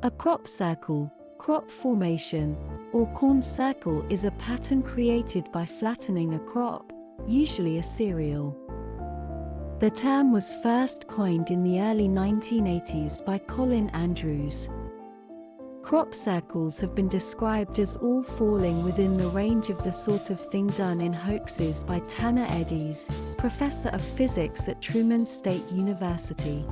A crop circle, crop formation, or corn circle is a pattern created by flattening a crop, usually a cereal. The term was first coined in the early 1980s by Colin Andrews. Crop circles have been described as all falling within the range of the sort of thing done in hoaxes by Tanner Eddies, professor of physics at Truman State University.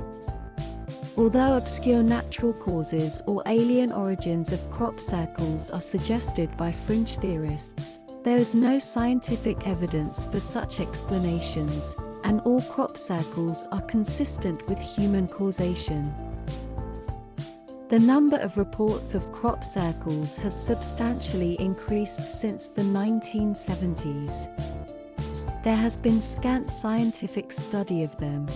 Although obscure natural causes or alien origins of crop circles are suggested by fringe theorists, there is no scientific evidence for such explanations, and all crop circles are consistent with human causation. The number of reports of crop circles has substantially increased since the 1970s. There has been scant scientific study of them.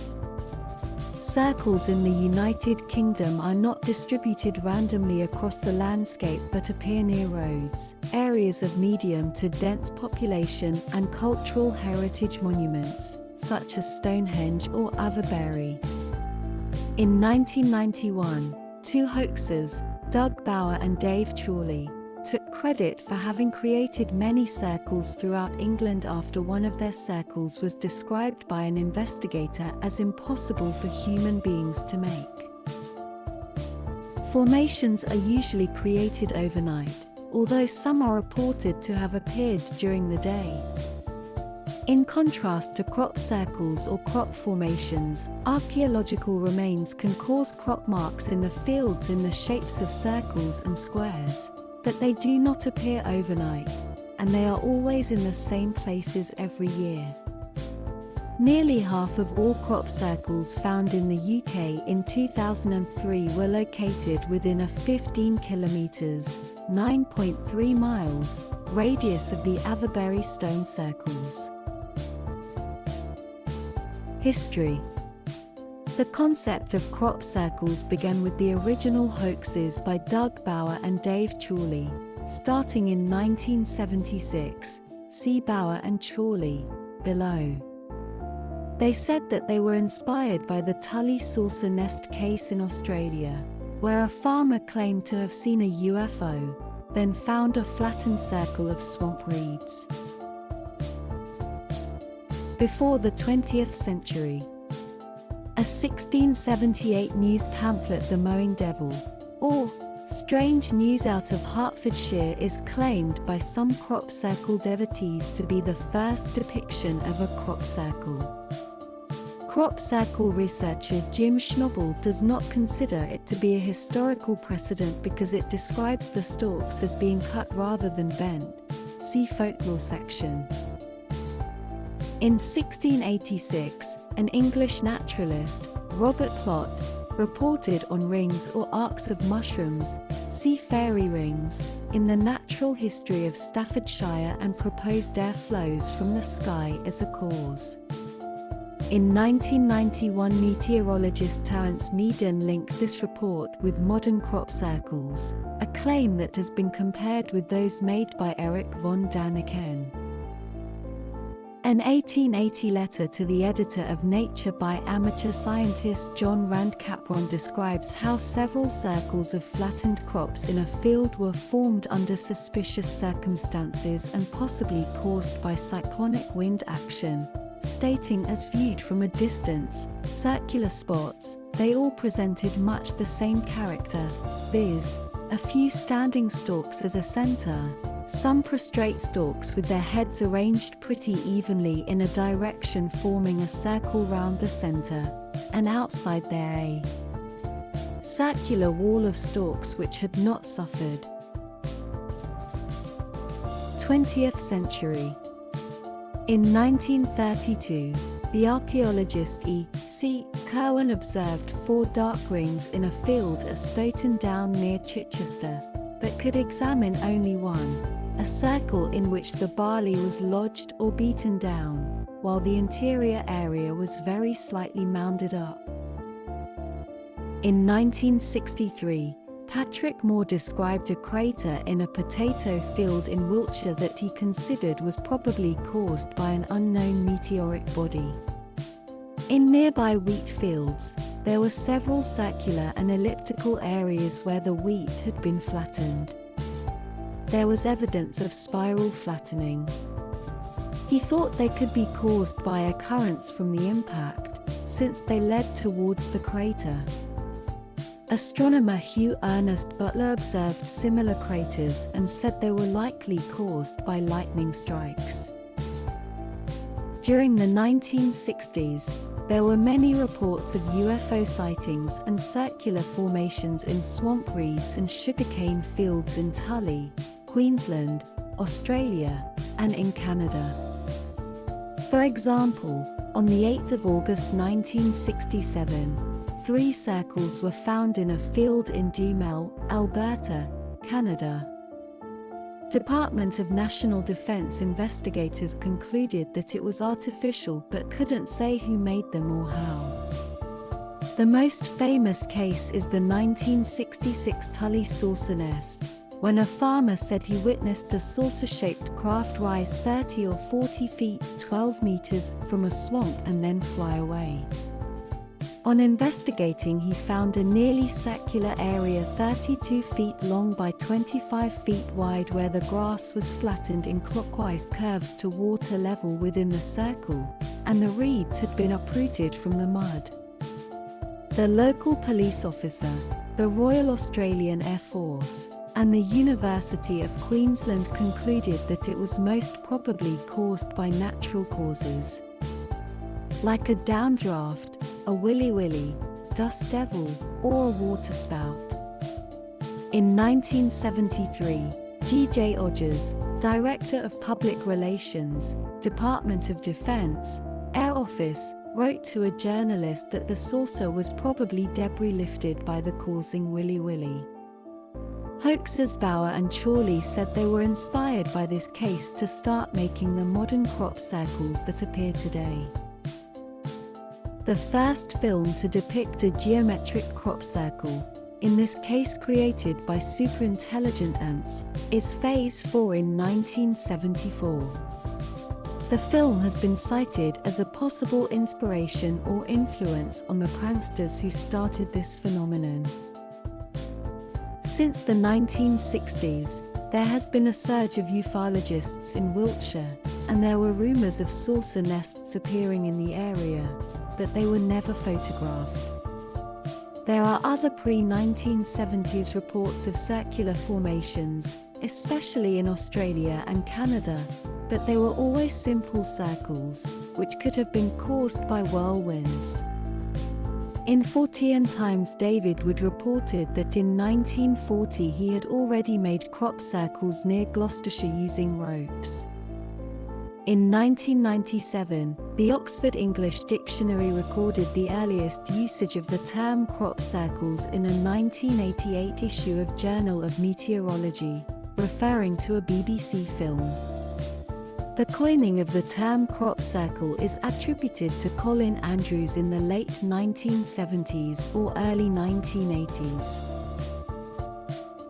Circles in the United Kingdom are not distributed randomly across the landscape but appear near roads, areas of medium to dense population, and cultural heritage monuments, such as Stonehenge or Avebury. In 1991, two hoaxers, Doug Bower and Dave Chorley, took credit for having created many circles throughout England after one of their circles was described by an investigator as impossible for human beings to make. Formations are usually created overnight, although some are reported to have appeared during the day. In contrast to crop circles or crop formations, archaeological remains can cause crop marks in the fields in the shapes of circles and squares, but they do not appear overnight, and they are always in the same places every year. Nearly half of all crop circles found in the UK in 2003 were located within a 15 kilometres (9.3 miles) radius of the Avebury stone circles. History. The concept of crop circles began with the original hoaxes by Doug Bower and Dave Chorley, starting in 1976. See Bower and Chorley, below. They said that they were inspired by the Tully saucer nest case in Australia, where a farmer claimed to have seen a UFO, then found a flattened circle of swamp reeds. Before the 20th century. A 1678 news pamphlet, The Mowing Devil, or Strange News out of Hertfordshire, is claimed by some crop circle devotees to be the first depiction of a crop circle. Crop circle researcher Jim Schnobel does not consider it to be a historical precedent because it describes the stalks as being cut rather than bent. See Folklore section. In 1686, an English naturalist, Robert Plot, reported on rings or arcs of mushrooms, see fairy rings, in the natural history of Staffordshire and proposed air flows from the sky as a cause. In 1991, meteorologist Terence Meaden linked this report with modern crop circles, a claim that has been compared with those made by Eric von Daniken. An 1880 letter to the editor of Nature by amateur scientist John Rand Capron describes how several circles of flattened crops in a field were formed under suspicious circumstances and possibly caused by cyclonic wind action, stating, as viewed from a distance, circular spots, they all presented much the same character, viz., a few standing stalks as a center, some prostrate stalks with their heads arranged pretty evenly in a direction forming a circle round the center, and outside there a circular wall of stalks which had not suffered. 20th century. In 1932, the archaeologist E. C. Kirwan observed 4 dark rings in a field at Stoughton Down near Chichester, but could examine only one, a circle in which the barley was lodged or beaten down, while the interior area was very slightly mounded up. In 1963, Patrick Moore described a crater in a potato field in Wiltshire that he considered was probably caused by an unknown meteoric body. In nearby wheat fields, there were several circular and elliptical areas where the wheat had been flattened. There was evidence of spiral flattening. He thought they could be caused by a currents from the impact, since they led towards the crater. Astronomer Hugh Ernest Butler observed similar craters and said they were likely caused by lightning strikes. During the 1960s, there were many reports of UFO sightings and circular formations in swamp reeds and sugarcane fields in Tully, Queensland, Australia, and in Canada. For example, on the 8th of August 1967, 3 circles were found in a field in Dumel, Alberta, Canada. Department of National Defense investigators concluded that it was artificial but couldn't say who made them or how. The most famous case is the 1966 Tully saucer nest, when a farmer said he witnessed a saucer-shaped craft rise 30 or 40 feet, 12 meters, from a swamp and then fly away. On investigating, he found a nearly circular area 32 feet long by 25 feet wide where the grass was flattened in clockwise curves to water level within the circle, and the reeds had been uprooted from the mud. The local police officer, the Royal Australian Air Force, and the University of Queensland concluded that it was most probably caused by natural causes, like a downdraft, a willy-willy, dust devil, or a waterspout. In 1973, G.J. Odgers, Director of Public Relations, Department of Defense, Air Office, wrote to a journalist that the saucer was probably debris lifted by the causing willy-willy. Hoaxers Bauer and Chorley said they were inspired by this case to start making the modern crop circles that appear today. The first film to depict a geometric crop circle, in this case created by superintelligent ants, is Phase 4 in 1974. The film has been cited as a possible inspiration or influence on the pranksters who started this phenomenon. Since the 1960s, there has been a surge of ufologists in Wiltshire, and there were rumours of saucer nests appearing in the area, but they were never photographed. There are other pre-1970s reports of circular formations, especially in Australia and Canada, but they were always simple circles, which could have been caused by whirlwinds. In Fortean Times, David Wood reported that in 1940 he had already made crop circles near Gloucestershire using ropes. In 1997, the Oxford English Dictionary recorded the earliest usage of the term crop circles in a 1988 issue of Journal of Meteorology, referring to a BBC film. The coining of the term crop circle is attributed to Colin Andrews in the late 1970s or early 1980s.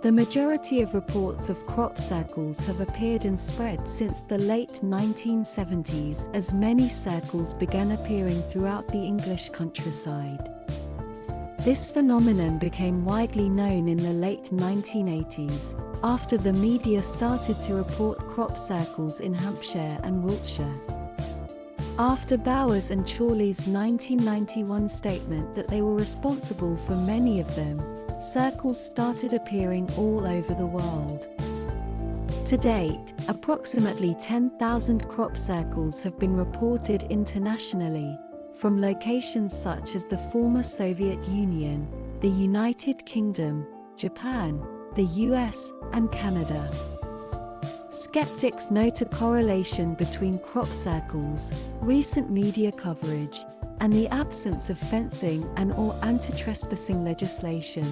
The majority of reports of crop circles have appeared and spread since the late 1970s as many circles began appearing throughout the English countryside. This phenomenon became widely known in the late 1980s, after the media started to report crop circles in Hampshire and Wiltshire. After Bowers and Chorley's 1991 statement that they were responsible for many of them, circles started appearing all over the world. To date, approximately 10,000 crop circles have been reported internationally, from locations such as the former Soviet Union, the United Kingdom, Japan, the US, and Canada. Skeptics note a correlation between crop circles, recent media coverage, and the absence of fencing and/or anti-trespassing legislation.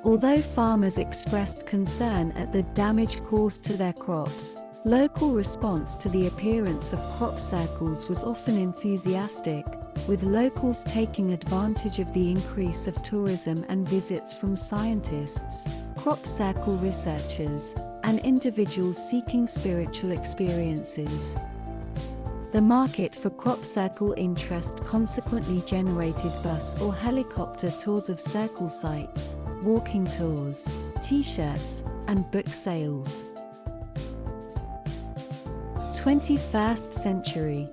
Although farmers expressed concern at the damage caused to their crops, local response to the appearance of crop circles was often enthusiastic, with locals taking advantage of the increase of tourism and visits from scientists, crop circle researchers, and individuals seeking spiritual experiences. The market for crop circle interest consequently generated bus or helicopter tours of circle sites, walking tours, t-shirts, and book sales. 21st century.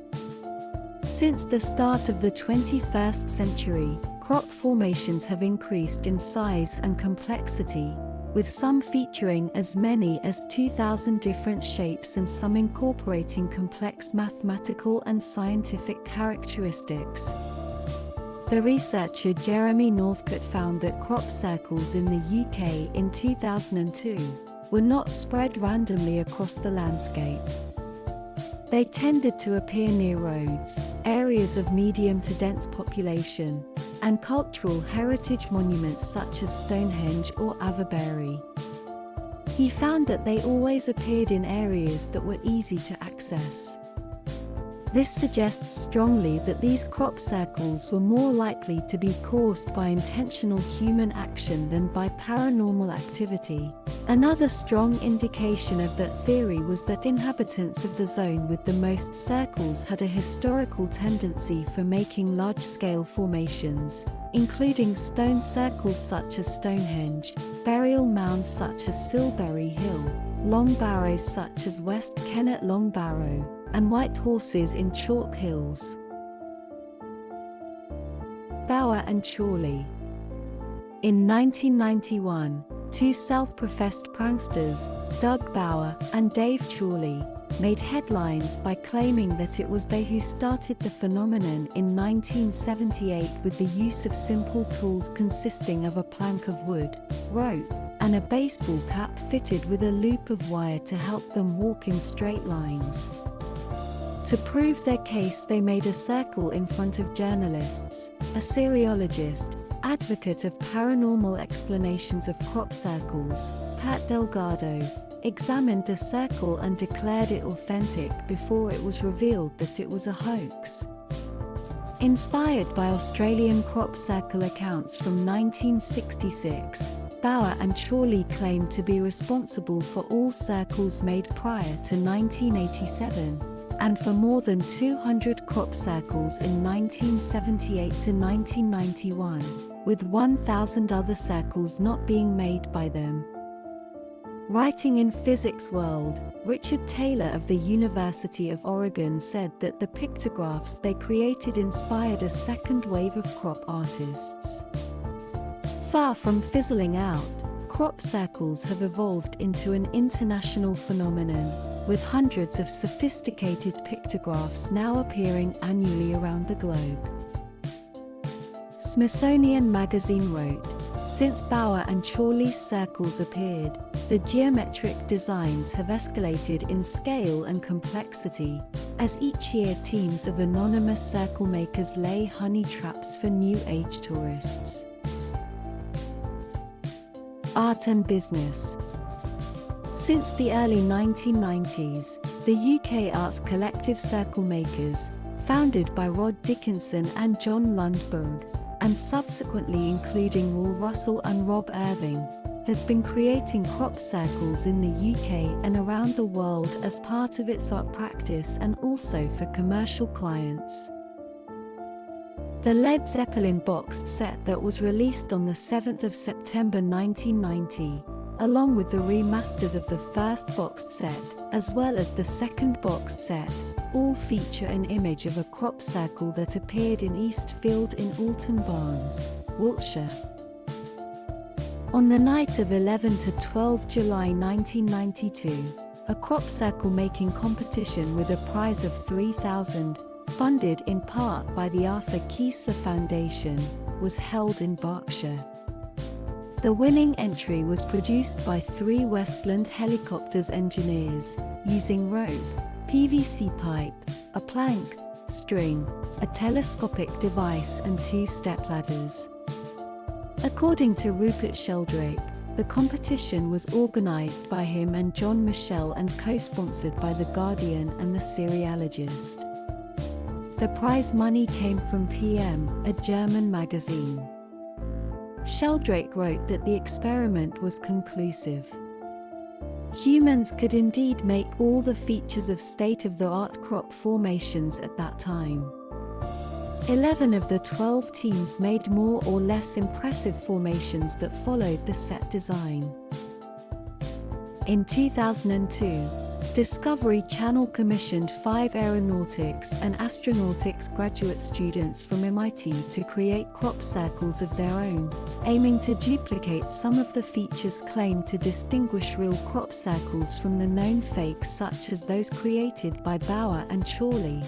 Since the start of the 21st century, crop formations have increased in size and complexity, with some featuring as many as 2,000 different shapes and some incorporating complex mathematical and scientific characteristics. The researcher Jeremy Northcote found that crop circles in the UK in 2002 were not spread randomly across the landscape. They tended to appear near roads, areas of medium to dense population, and cultural heritage monuments such as Stonehenge or Avebury. He found that they always appeared in areas that were easy to access. This suggests strongly that these crop circles were more likely to be caused by intentional human action than by paranormal activity. Another strong indication of that theory was that inhabitants of the zone with the most circles had a historical tendency for making large-scale formations, including stone circles such as Stonehenge, burial mounds such as Silbury Hill, long barrows such as West Kennet Long Barrow, and white horses in Chalk Hills. Bower and Chorley. In 1991, two self-professed pranksters, Doug Bower and Dave Chorley, made headlines by claiming that it was they who started the phenomenon in 1978 with the use of simple tools consisting of a plank of wood, rope, and a baseball cap fitted with a loop of wire to help them walk in straight lines. To prove their case, they made a circle in front of journalists. A seriologist, advocate of paranormal explanations of crop circles, Pat Delgado, examined the circle and declared it authentic before it was revealed that it was a hoax. Inspired by Australian crop circle accounts from 1966, Bower and Chorley claimed to be responsible for all circles made prior to 1987, and for more than 200 crop circles in 1978 to 1991, with 1,000 other circles not being made by them. Writing in Physics World, Richard Taylor of the University of Oregon said that the pictographs they created inspired a second wave of crop artists. Far from fizzling out, crop circles have evolved into an international phenomenon, with hundreds of sophisticated pictographs now appearing annually around the globe. Smithsonian Magazine wrote, "Since Bower and Chorley's circles appeared, the geometric designs have escalated in scale and complexity, as each year teams of anonymous circle makers lay honey traps for New Age tourists." Art and business. Since the early 1990s, the UK arts collective Circle Makers, founded by Rod Dickinson and John Lundberg, and subsequently including Will Russell and Rob Irving, has been creating crop circles in the UK and around the world as part of its art practice and also for commercial clients. The Led Zeppelin boxed set that was released on the 7th of September 1990, along with the remasters of the first boxed set, as well as the second boxed set, all feature an image of a crop circle that appeared in Eastfield in Alton Barnes, Wiltshire. On the night of 11 to 12 July 1992, a crop circle making competition with a prize of £3,000, funded in part by the Arthur Kiesler Foundation, was held in Berkshire. The winning entry was produced by 3 Westland Helicopters engineers, using rope, PVC pipe, a plank, string, a telescopic device and 2 stepladders. According to Rupert Sheldrake, the competition was organised by him and John Michel and co-sponsored by The Guardian and The Seriologist. The prize money came from PM, a German magazine. Sheldrake wrote that the experiment was conclusive. Humans could indeed make all the features of state-of-the-art crop formations at that time. 11 of the 12 teams made more or less impressive formations that followed the set design. In 2002, Discovery Channel commissioned 5 aeronautics and astronautics graduate students from MIT to create crop circles of their own, aiming to duplicate some of the features claimed to distinguish real crop circles from the known fakes, such as those created by Bauer and Chorley.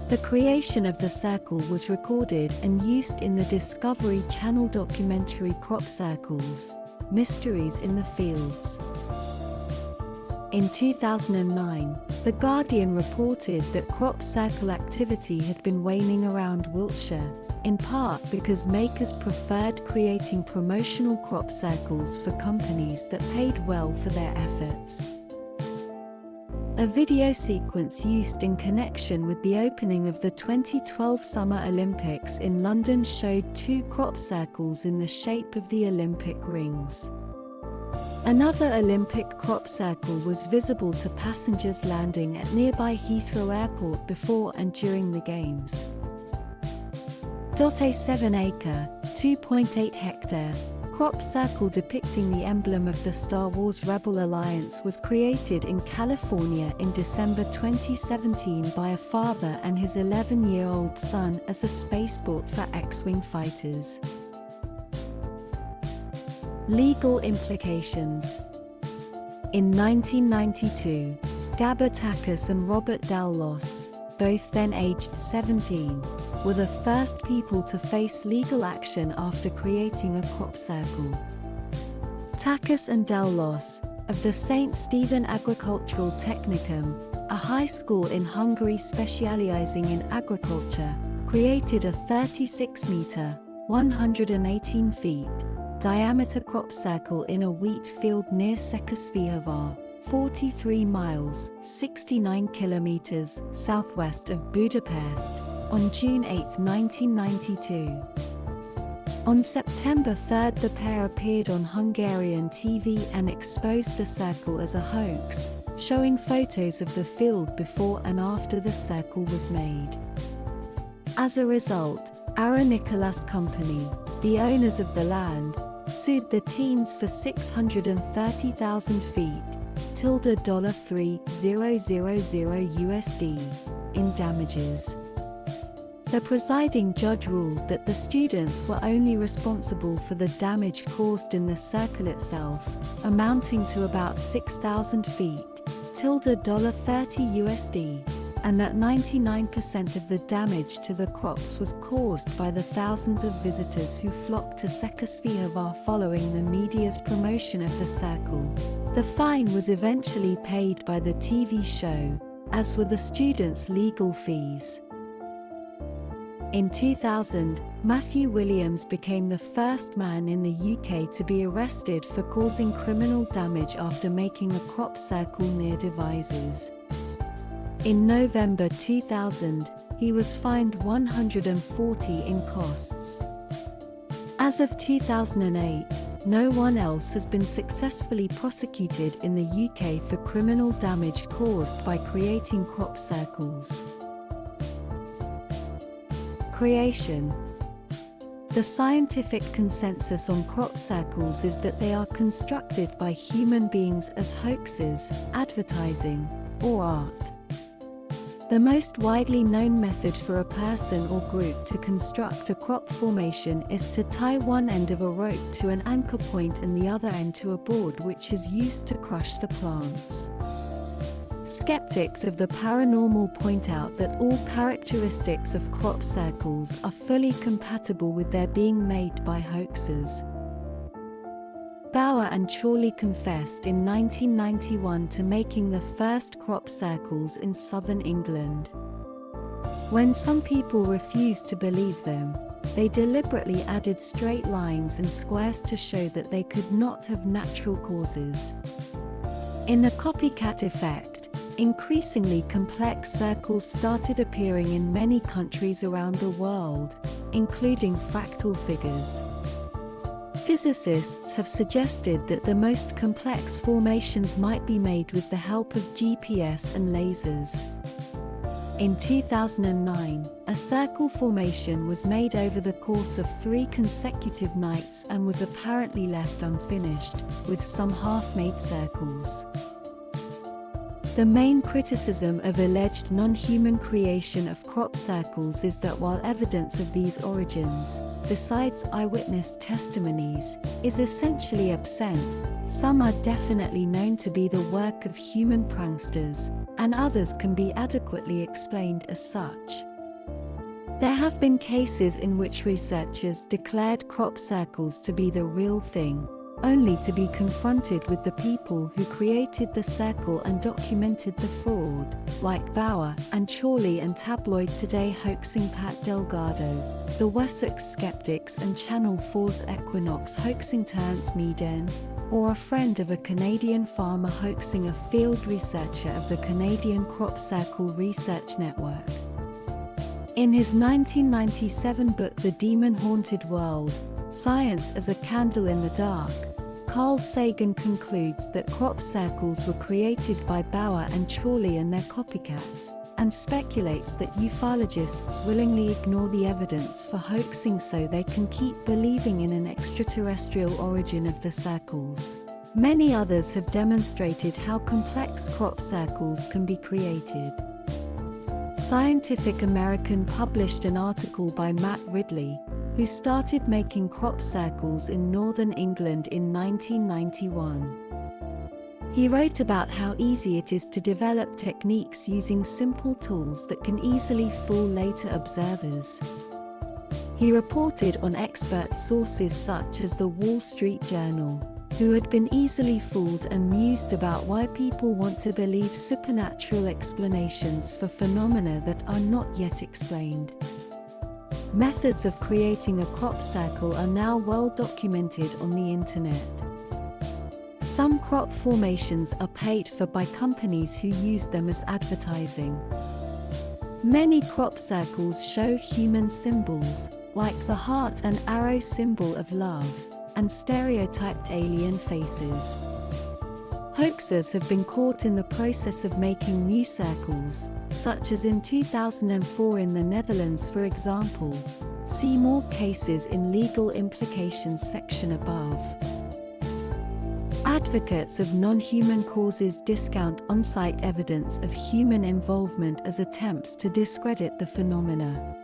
The creation of the circle was recorded and used in the Discovery Channel documentary Crop Circles: Mysteries in the Fields. In 2009, The Guardian reported that crop circle activity had been waning around Wiltshire, in part because makers preferred creating promotional crop circles for companies that paid well for their efforts. A video sequence used in connection with the opening of the 2012 Summer Olympics in London showed 2 crop circles in the shape of the Olympic rings. Another Olympic crop circle was visible to passengers landing at nearby Heathrow Airport before and during the Games. A 7-acre, 2.8-hectare, crop circle depicting the emblem of the Star Wars Rebel Alliance was created in California in December 2017 by a father and his 11-year-old son as a spaceport for X-Wing fighters. Legal implications. In 1992, Gabor Takas and Robert Dallos, both then aged 17, were the first people to face legal action after creating a crop circle. Takas and Dallos, of the St. Stephen Agricultural Technicum, a high school in Hungary specializing in agriculture, created a 36-meter, 118 feet, diameter crop circle in a wheat field near Szekesfehervar, 43 miles, 69 kilometers, southwest of Budapest, on June 8, 1992. On September 3, the pair appeared on Hungarian TV and exposed the circle as a hoax, showing photos of the field before and after the circle was made. As a result, Ara Nicholas Company, the owners of the land, sued the teens for $630,000 $3,000 USD in damages. The presiding judge ruled that the students were only responsible for the damage caused in the circle itself, amounting to about $6,000 $30 USD, and that 99% of the damage to the crops was caused by the thousands of visitors who flocked to Szekesfehervar following the media's promotion of the circle. The fine was eventually paid by the TV show, as were the students' legal fees. In 2000, Matthew Williams became the first man in the UK to be arrested for causing criminal damage after making a crop circle near Devizes. In November 2000, he was fined $140 in costs. As of 2008, no one else has been successfully prosecuted in the UK for criminal damage caused by creating crop circles. Creation. The scientific consensus on crop circles is that they are constructed by human beings as hoaxes, advertising, or art. The most widely known method for a person or group to construct a crop formation is to tie one end of a rope to an anchor point and the other end to a board which is used to crush the plants. Skeptics of the paranormal point out that all characteristics of crop circles are fully compatible with their being made by hoaxers. Bauer and Chorley confessed in 1991 to making the first crop circles in southern England. When some people refused to believe them, they deliberately added straight lines and squares to show that they could not have natural causes. In a copycat effect, increasingly complex circles started appearing in many countries around the world, including fractal figures. Physicists have suggested that the most complex formations might be made with the help of GPS and lasers. In 2009, a circle formation was made over the course of 3 consecutive nights and was apparently left unfinished, with some half-made circles. The main criticism of alleged non-human creation of crop circles is that while evidence of these origins, besides eyewitness testimonies, is essentially absent, some are definitely known to be the work of human pranksters, and others can be adequately explained as such. There have been cases in which researchers declared crop circles to be the real thing, only to be confronted with the people who created the circle and documented the fraud, like Bauer and Chorley and tabloid Today hoaxing Pat Delgado, the Wessex Skeptics and Channel 4's Equinox hoaxing Terence Meaden, or a friend of a Canadian farmer hoaxing a field researcher of the Canadian Crop Circle Research Network. In his 1997 book The Demon-Haunted World, Science as a Candle in the Dark, Carl Sagan concludes that crop circles were created by Bauer and Chorley and their copycats, and speculates that ufologists willingly ignore the evidence for hoaxing so they can keep believing in an extraterrestrial origin of the circles. Many others have demonstrated how complex crop circles can be created. Scientific American published an article by Matt Ridley, who started making crop circles in northern England in 1991. He wrote about how easy it is to develop techniques using simple tools that can easily fool later observers. He reported on expert sources such as the Wall Street Journal, who had been easily fooled and mused about why people want to believe supernatural explanations for phenomena that are not yet explained. Methods of creating a crop circle are now well documented on the internet. Some crop formations are paid for by companies who use them as advertising. Many crop circles show human symbols, like the heart and arrow symbol of love, and stereotyped alien faces. Hoaxers have been caught in the process of making new circles, such as in 2004 in the Netherlands, for example. See more cases in Legal Implications section above. Advocates of non-human causes discount on-site evidence of human involvement as attempts to discredit the phenomena.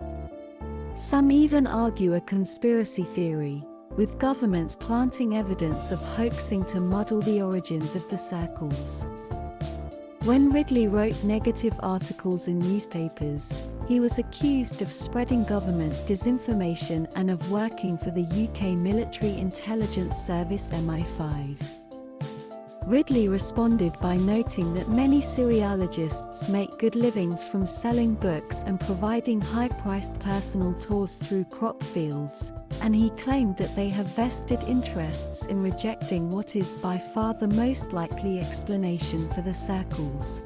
Some even argue a conspiracy theory, with governments planting evidence of hoaxing to muddle the origins of the circles. When Ridley wrote negative articles in newspapers, he was accused of spreading government disinformation and of working for the UK military intelligence service MI5. Ridley responded by noting that many Syriologists make good livings from selling books and providing high-priced personal tours through crop fields, and he claimed that they have vested interests in rejecting what is by far the most likely explanation for the circles.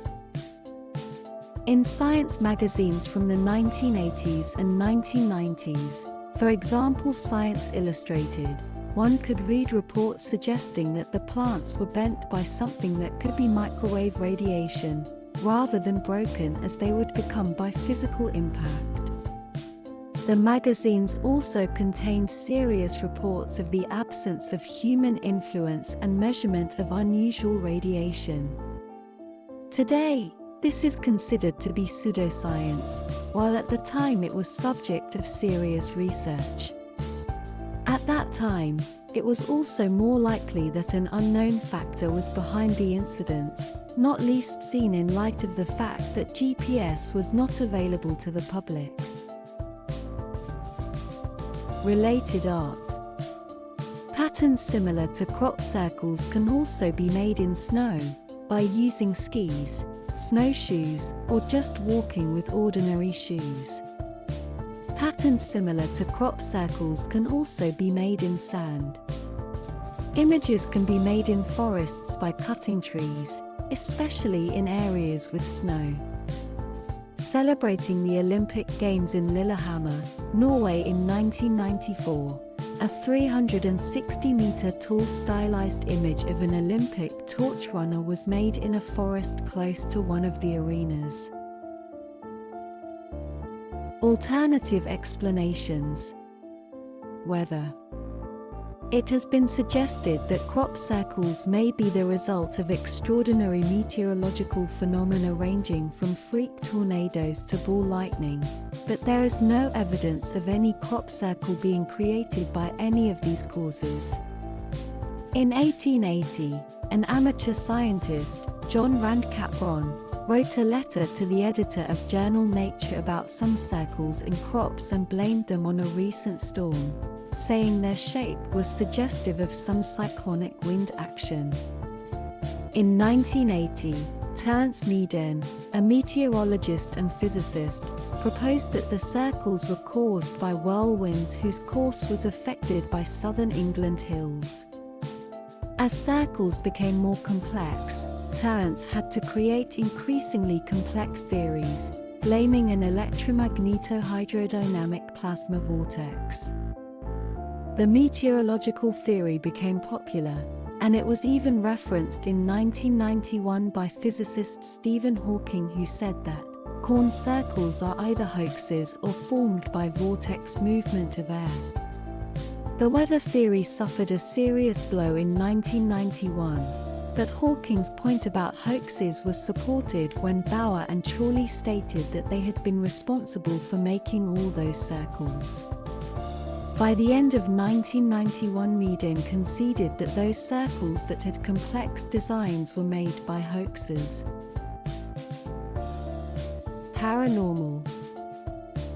In science magazines from the 1980s and 1990s, for example Science Illustrated, one could read reports suggesting that the plants were bent by something that could be microwave radiation, rather than broken as they would become by physical impact. The magazines also contained serious reports of the absence of human influence and measurement of unusual radiation. Today, this is considered to be pseudoscience, while at the time it was subject of serious research. At that time, it was also more likely that an unknown factor was behind the incidents, not least seen in light of the fact that GPS was not available to the public. Related art. Patterns similar to crop circles can also be made in snow, by using skis, snowshoes, or just walking with ordinary shoes. Patterns similar to crop circles can also be made in sand. Images can be made in forests by cutting trees, especially in areas with snow. Celebrating the Olympic Games in Lillehammer, Norway in 1994, a 360-meter-tall stylized image of an Olympic torch runner was made in a forest close to one of the arenas. Alternative explanations. Weather. It has been suggested that crop circles may be the result of extraordinary meteorological phenomena ranging from freak tornadoes to ball lightning, but there is no evidence of any crop circle being created by any of these causes. In 1880, an amateur scientist, John Rand Capron, wrote a letter to the editor of journal Nature about some circles in crops and blamed them on a recent storm, saying their shape was suggestive of some cyclonic wind action. In 1980, Terence Meaden, a meteorologist and physicist, proposed that the circles were caused by whirlwinds whose course was affected by southern England hills. As circles became more complex, Terence had to create increasingly complex theories, blaming an electromagnetohydrodynamic plasma vortex. The meteorological theory became popular, and it was even referenced in 1991 by physicist Stephen Hawking, who said that corn circles are either hoaxes or formed by vortex movement of air. The weather theory suffered a serious blow in 1991, but Hawking's point about hoaxes was supported when Bauer and Chorley stated that they had been responsible for making all those circles. By the end of 1991, Meaden conceded that those circles that had complex designs were made by hoaxes. Paranormal.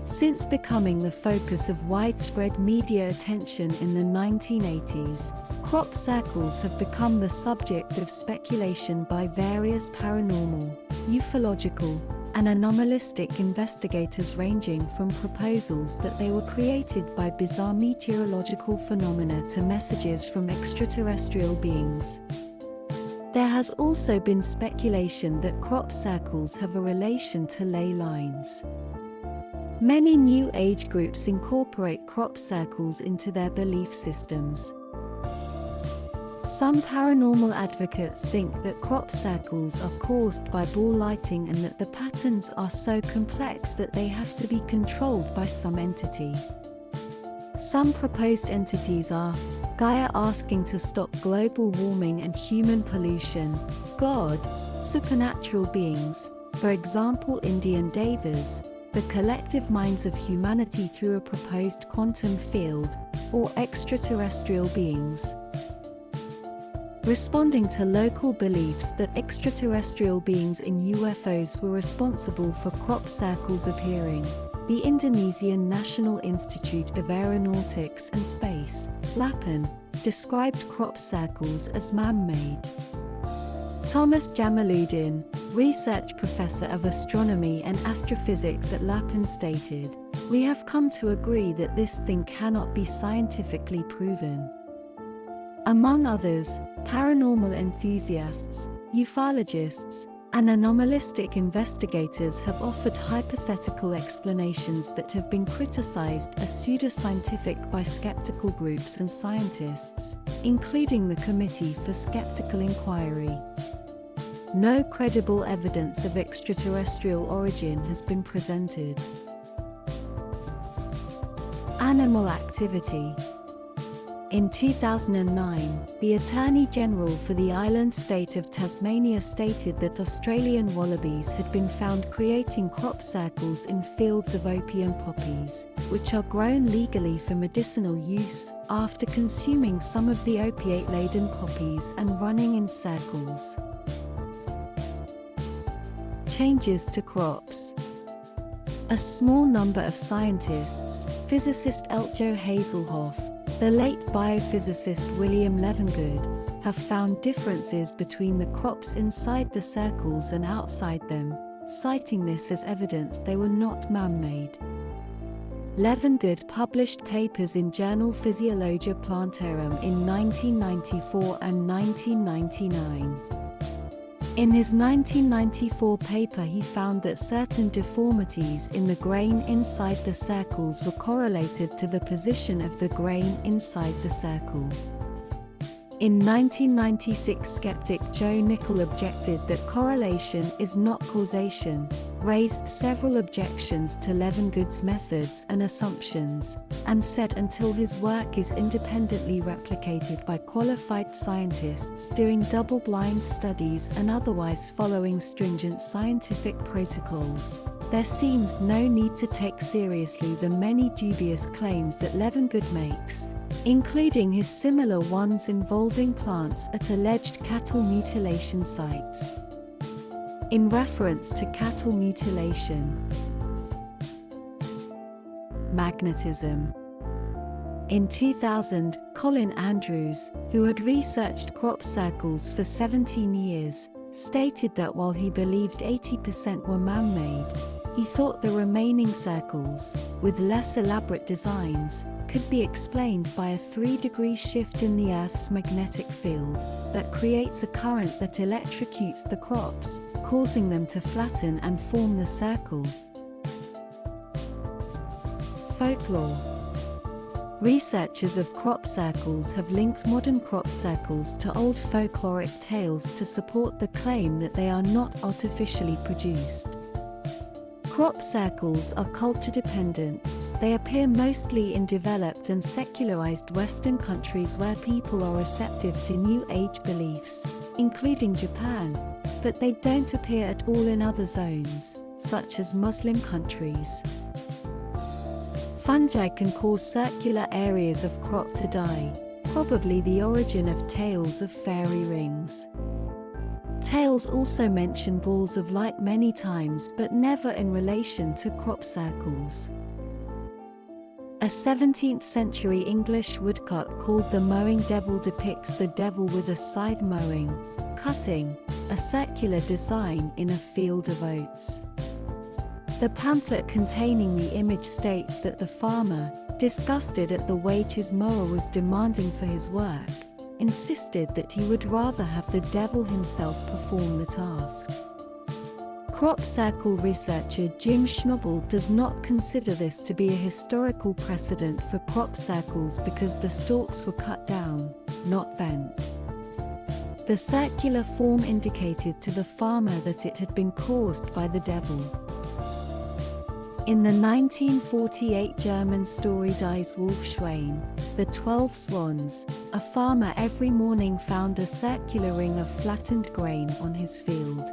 Since becoming the focus of widespread media attention in the 1980s, crop circles have become the subject of speculation by various paranormal, ufological, and anomalistic investigators, ranging from proposals that they were created by bizarre meteorological phenomena to messages from extraterrestrial beings. There has also been speculation that crop circles have a relation to ley lines. Many New Age groups incorporate crop circles into their belief systems. Some paranormal advocates think that crop circles are caused by ball lighting and that the patterns are so complex that they have to be controlled by some entity. Some proposed entities are Gaia asking to stop global warming and human pollution, God, supernatural beings, for example Indian devas, the collective minds of humanity through a proposed quantum field, or extraterrestrial beings. Responding to local beliefs that extraterrestrial beings in UFOs were responsible for crop circles appearing, the Indonesian National Institute of Aeronautics and Space, LAPAN, described crop circles as man-made. Thomas Jamaluddin, research professor of astronomy and astrophysics at LAPAN, stated, "We have come to agree that this thing cannot be scientifically proven." Among others, paranormal enthusiasts, ufologists, and anomalistic investigators have offered hypothetical explanations that have been criticized as pseudoscientific by skeptical groups and scientists, including the Committee for Skeptical Inquiry. No credible evidence of extraterrestrial origin has been presented. Animal activity. In 2009, the Attorney General for the island state of Tasmania stated that Australian wallabies had been found creating crop circles in fields of opium poppies, which are grown legally for medicinal use, after consuming some of the opiate-laden poppies and running in circles. Changes to crops. A small number of scientists, physicist Eljo Hazelhoff, the late biophysicist William Levengood, have found differences between the crops inside the circles and outside them, citing this as evidence they were not man-made. Levengood published papers in journal Physiologia Plantarum in 1994 and 1999. In his 1994 paper, he found that certain deformities in the grain inside the circles were correlated to the position of the grain inside the circle. In 1996, skeptic Joe Nickell objected that correlation is not causation, raised several objections to Levengood's methods and assumptions, and said until his work is independently replicated by qualified scientists doing double-blind studies and otherwise following stringent scientific protocols, there seems no need to take seriously the many dubious claims that Levengood makes, including his similar ones involving plants at alleged cattle mutilation sites. In reference to cattle mutilation, magnetism. In 2000, Colin Andrews, who had researched crop circles for 17 years, stated that while he believed 80% were man-made, he thought the remaining circles, with less elaborate designs, could be explained by a 3-degree shift in the Earth's magnetic field that creates a current that electrocutes the crops, causing them to flatten and form the circle. Folklore. Researchers of crop circles have linked modern crop circles to old folkloric tales to support the claim that they are not artificially produced. Crop circles are culture-dependent. They appear mostly in developed and secularized Western countries where people are receptive to New Age beliefs, including Japan, but they don't appear at all in other zones, such as Muslim countries. Fungi can cause circular areas of crop to die, probably the origin of tales of fairy rings. Tales also mention balls of light many times, but never in relation to crop circles. A 17th-century English woodcut called The Mowing Devil depicts the devil with a scythe mowing, cutting, a circular design in a field of oats. The pamphlet containing the image states that the farmer, disgusted at the wage his mower was demanding for his work, insisted that he would rather have the devil himself perform the task. Crop circle researcher Jim Schnobel does not consider this to be a historical precedent for crop circles because the stalks were cut down, not bent. The circular form indicated to the farmer that it had been caused by the devil. In the 1948 German story Die Wolfschweine, The 12 Swans, a farmer every morning found a circular ring of flattened grain on his field.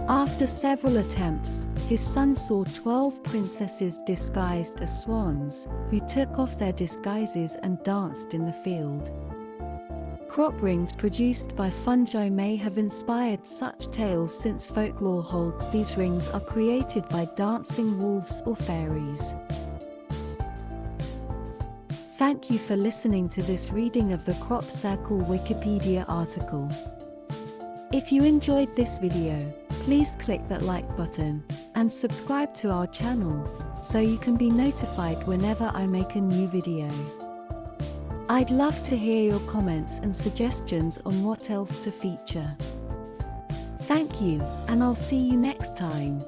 After several attempts, his son saw 12 princesses disguised as swans, who took off their disguises and danced in the field. Crop rings produced by fungi may have inspired such tales, since folklore holds these rings are created by dancing wolves or fairies. Thank you for listening to this reading of the Crop Circle Wikipedia article. If you enjoyed this video, please click that like button and subscribe to our channel so you can be notified whenever I make a new video. I'd love to hear your comments and suggestions on what else to feature. Thank you, and I'll see you next time.